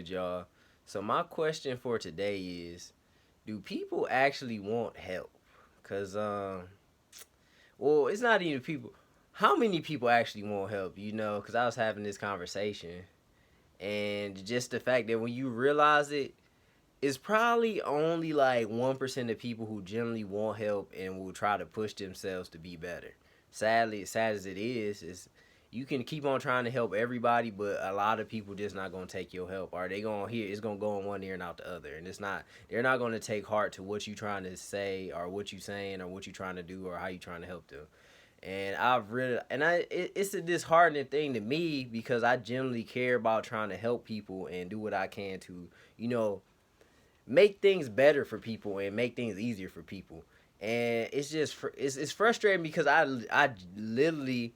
good, y'all. So my question for today is, do people actually want help? Cause well, it's not even people. How many people actually want help? Cause I was having this conversation, and just the fact that when you realize it, it's probably only like 1% of people who generally want help and will try to push themselves to be better. Sadly, as sad as it is you can keep on trying to help everybody, but a lot of people just not gonna take your help. Or they gonna hear it's gonna go in one ear and out the other, and it's not. They're not gonna take heart to what you trying to say, or what you saying, or what you trying to do, or how you trying to help them. And I've really, and it's a disheartening thing to me because I generally care about trying to help people and do what I can to, you know, make things better for people and make things easier for people. And it's just it's frustrating because I literally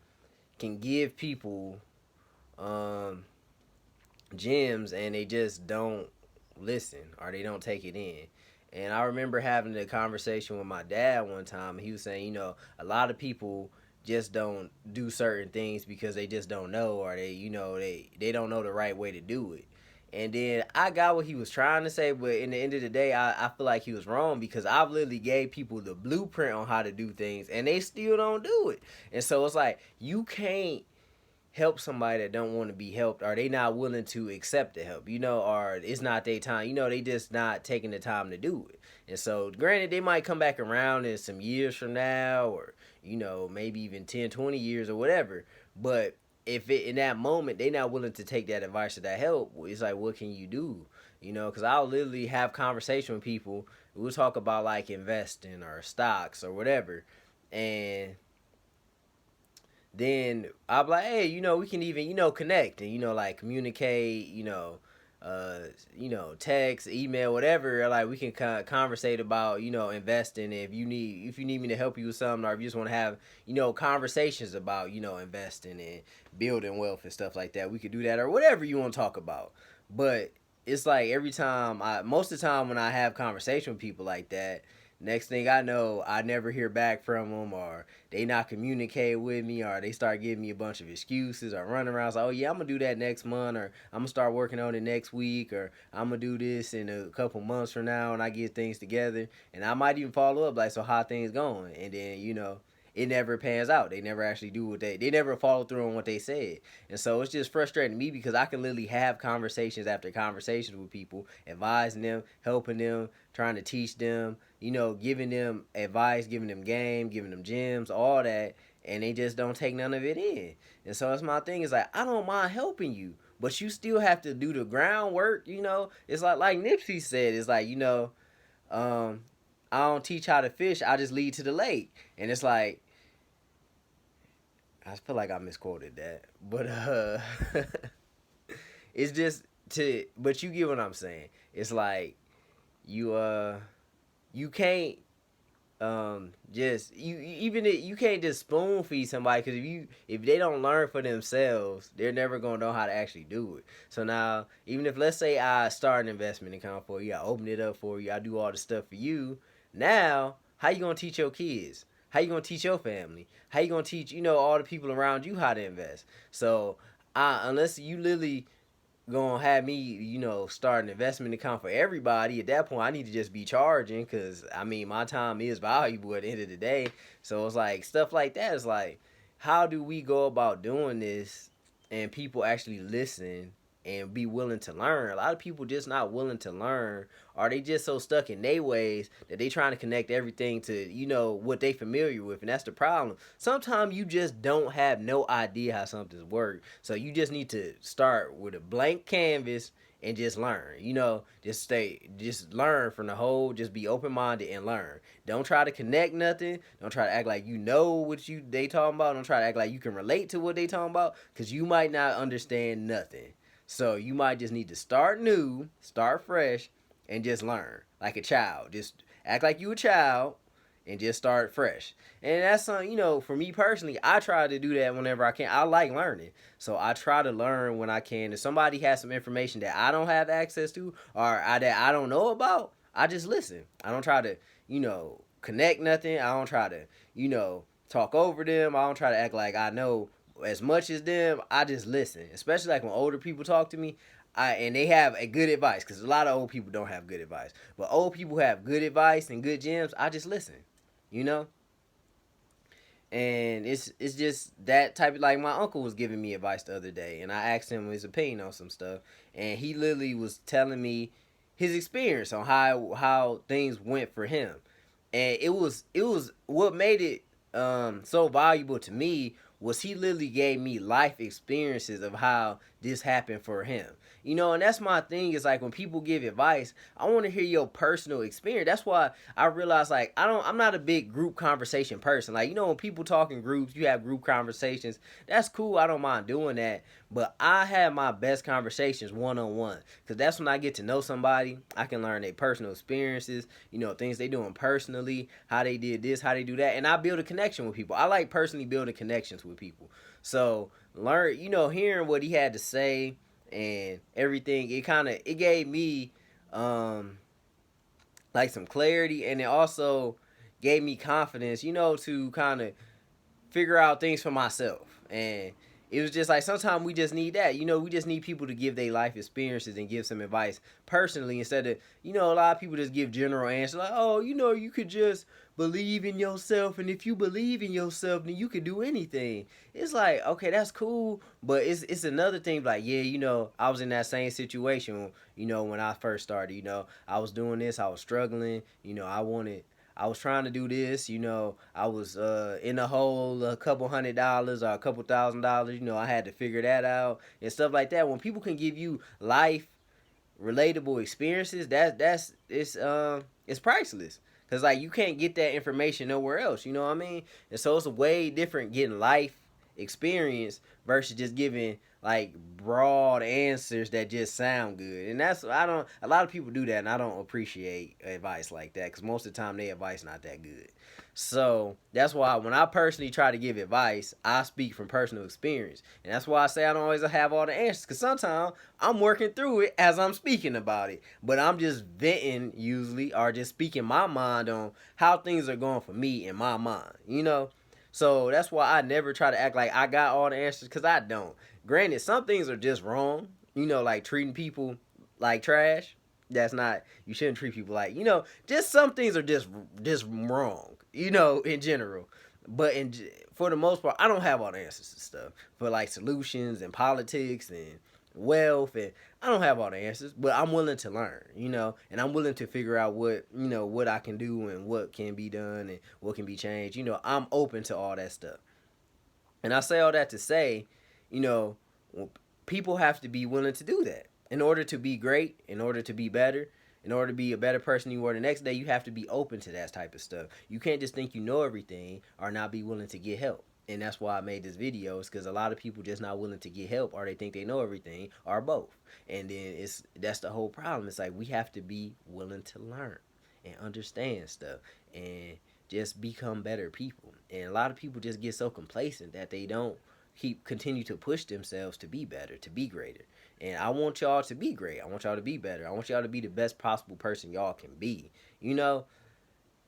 can give people um gems and they just don't listen or they don't take it in. And I remember having a conversation with my dad one time. And he was saying, a lot of people just don't do certain things because they just don't know, or they don't know the right way to do it. And then I got what he was trying to say, but in the end of the day, I feel like he was wrong because I've literally gave people the blueprint on how to do things, and they still don't do it. And so it's like you can't help somebody that don't want to be helped, or they not willing to accept the help, or it's not their time, they just not taking the time to do it. And so granted, they might come back around in some years from now, or maybe even 10, 20 years or whatever. But if it, in that moment they not willing to take that advice or that help, it's like, what can you do? Because I'll literally have conversation with people. We'll talk about like investing or stocks or whatever, and then I'll be like, hey, we can even, connect and, like communicate, text, email, whatever. Like we can conversate about, investing. If you need me to help you with something, or if you just want to have, conversations about, investing and building wealth and stuff like that, we could do that, or whatever you want to talk about. But it's like every time most of the time when I have conversation with people like that, next thing I know, I never hear back from them, or they not communicate with me, or they start giving me a bunch of excuses or run around. Like, oh yeah, I'm gonna do that next month, or I'm gonna start working on it next week, or I'm gonna do this in a couple months from now, and I get things together, and I might even follow up like, so how things going, and then it never pans out. They never actually do what they never follow through on what they said. And so it's just frustrating to me because I can literally have conversations after conversations with people, advising them, helping them, trying to teach them, giving them advice, giving them game, giving them gems, all that, and they just don't take none of it in. And so that's my thing, is like, I don't mind helping you, but you still have to do the groundwork. It's like Nipsey said, it's like, um I don't teach how to fish, I just lead to the lake. And it's like, I feel like I misquoted that, but it's just but you get what I'm saying. It's like you you can't just you can't just spoon feed somebody, because if they don't learn for themselves, they're never gonna know how to actually do it. So now, even if, let's say, I start an investment account for you, I open it up for you, I do all the stuff for you. Now, how you gonna teach your kids? How you gonna teach your family? How you gonna teach all the people around you how to invest? So, unless you literally gonna have me, start an investment account for everybody, at that point I need to just be charging, because I mean my time is valuable at the end of the day. So it's like stuff like that. It's like, how do we go about doing this and people actually listen and be willing to learn? A lot of people just not willing to learn, or they just so stuck in their ways that they trying to connect everything to what they familiar with. And that's the problem. Sometimes you just don't have no idea how something's work, so you just need to start with a blank canvas and just learn. Just learn from the whole. Just be open-minded and learn. Don't try to connect nothing. Don't try to act like you know what they talking about. Don't try to act like you can relate to what they talking about, because you might not understand nothing. So you might just need to start new, start fresh, and just learn like a child. Just act like you a child and just start fresh. And that's something, for me personally, I try to do that whenever I can. I like learning. So I try to learn when I can. If somebody has some information that I don't have access to, or that I don't know about, I just listen. I don't try to, connect nothing. I don't try to, talk over them. I don't try to act like I know as much as them. I just listen. Especially like when older people talk to me, And they have a good advice, because a lot of old people don't have good advice, but old people have good advice and good gems. I just listen, you know. And it's just that type of, like, my uncle was giving me advice the other day, and I asked him his opinion on some stuff, and he literally was telling me his experience on how things went for him. And it was what made it so valuable to me was he literally gave me life experiences of how this happened for him. And that's my thing, is like when people give advice, I want to hear your personal experience. That's why I realized, like, I'm not a big group conversation person. Like, when people talk in groups, you have group conversations. That's cool. I don't mind doing that. But I have my best conversations one on one, because that's when I get to know somebody. I can learn their personal experiences, things they doing personally, how they did this, how they do that, and I build a connection with people. I like personally building connections with people. So learn, hearing what he had to say and everything, it gave me like some clarity, and it also gave me confidence, to kind of figure out things for myself. And it was just like, sometimes we just need that. We just need people to give their life experiences and give some advice personally, instead of, a lot of people just give general answers like, oh, you could just believe in yourself, and if you believe in yourself, then you could do anything. It's like, okay, that's cool, but it's another thing, like, yeah, I was in that same situation, when I first started. I was doing this, I was struggling, I was trying to do this, I was in a hole a couple $100 or a couple $1,000, I had to figure that out and stuff like that. When people can give you life relatable experiences, it's priceless. Cause like you can't get that information nowhere else, you know what I mean? And so it's a way different getting life experience versus just giving like broad answers that just sound good. And that's I don't a lot of people do that, and I don't appreciate advice like that, because most of the time their advice not that good. So that's why when I personally try to give advice, I speak from personal experience. And that's why I say I don't always have all the answers, because sometimes I'm working through it as I'm speaking about it. But I'm just venting usually, or just speaking my mind on how things are going for me in my mind. So that's why I never try to act like I got all the answers, because I don't. Granted, some things are just wrong, like treating people like trash. That's not, you shouldn't treat people like, just some things are just wrong, in general. But for the most part, I don't have all the answers to stuff. For like solutions and politics and wealth, and I don't have all the answers, but I'm willing to learn, and I'm willing to figure out what I can do and what can be done and what can be changed. I'm open to all that stuff. And I say all that to say, you know, people have to be willing to do that. In order to be great, in order to be better, in order to be a better person you were the next day, you have to be open to that type of stuff. You can't just think you know everything or not be willing to get help. And that's why I made this video, is because a lot of people just not willing to get help, or they think they know everything, or both. And then that's the whole problem. It's like we have to be willing to learn and understand stuff and just become better people. And a lot of people just get so complacent that they don't continue to push themselves to be better, to be greater. And I want y'all to be great. I want y'all to be better. I want y'all to be the best possible person y'all can be,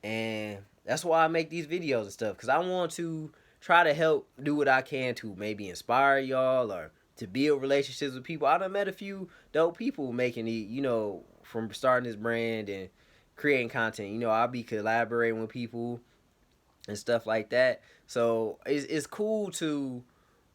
And that's why I make these videos and stuff, because I want to try to help do what I can to maybe inspire y'all, or to build relationships with people. I done met a few dope people making the, from starting this brand and creating content. I'll be collaborating with people and stuff like that. So it's cool to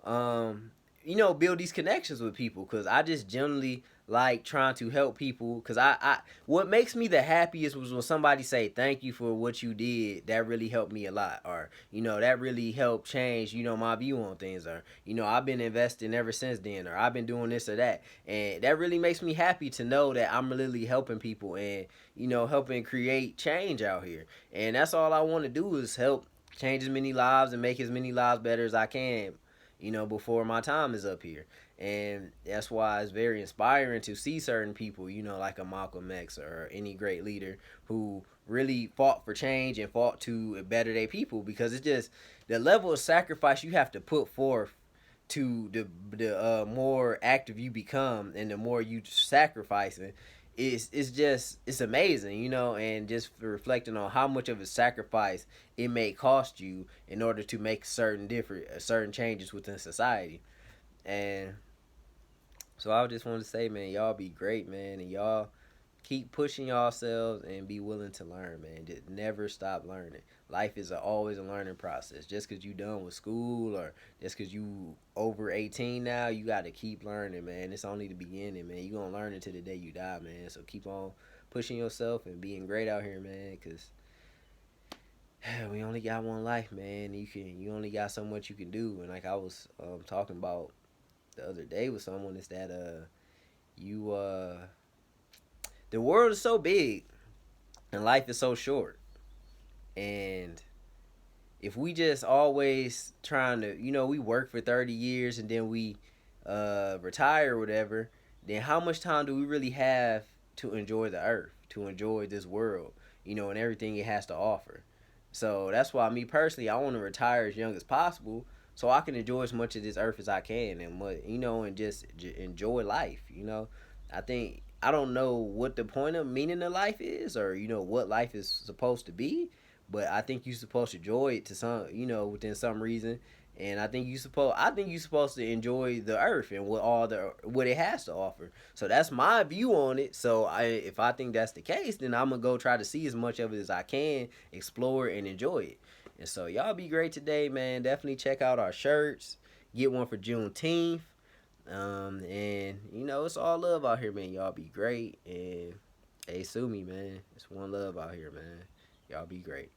build these connections with people, because I just generally like trying to help people, because I what makes me the happiest was when somebody say thank you for what you did. That really helped me a lot, or that really helped change my view on things, or I've been investing ever since then, or I've been doing this or that. And that really makes me happy to know that I'm really helping people, and helping create change out here. And that's all I want to do, is help change as many lives and make as many lives better as I can, before my time is up here. And that's why it's very inspiring to see certain people, like a Malcolm X or any great leader who really fought for change and fought to better their people, because it's just the level of sacrifice you have to put forth to the more active you become, and the more you sacrificing. It's amazing, and just reflecting on how much of a sacrifice it may cost you in order to make certain changes within society. And So I just want to say, man, y'all be great, man, and y'all keep pushing yourselves and be willing to learn, man. Just never stop learning. Life is always a learning process. Just because you done with school or just because you over 18 now, you got to keep learning, man. It's only the beginning, man. You going to learn until the day you die, man. So keep on pushing yourself and being great out here, man, because we only got one life, man. You only got so much you can do. And like I was talking about the other day with someone, is that you the world is so big and life is so short. And if we just always trying to, we work for 30 years and then we retire or whatever, then how much time do we really have to enjoy the earth, to enjoy this world, and everything it has to offer? So that's why me personally, I want to retire as young as possible so I can enjoy as much of this earth as I can and and just enjoy life. I think I don't know what the point of meaning of life is, or what life is supposed to be, but I think you're supposed to enjoy it to some, within some reason. And I think you're supposed to enjoy the earth and what it has to offer. So that's my view on it. So if I think that's the case, then I'm gonna go try to see as much of it as I can, explore it and enjoy it. And so y'all be great today, man. Definitely check out our shirts. Get one for Juneteenth. And it's all love out here, man. Y'all be great. And hey, sue me, man. It's one love out here, man. Y'all be great.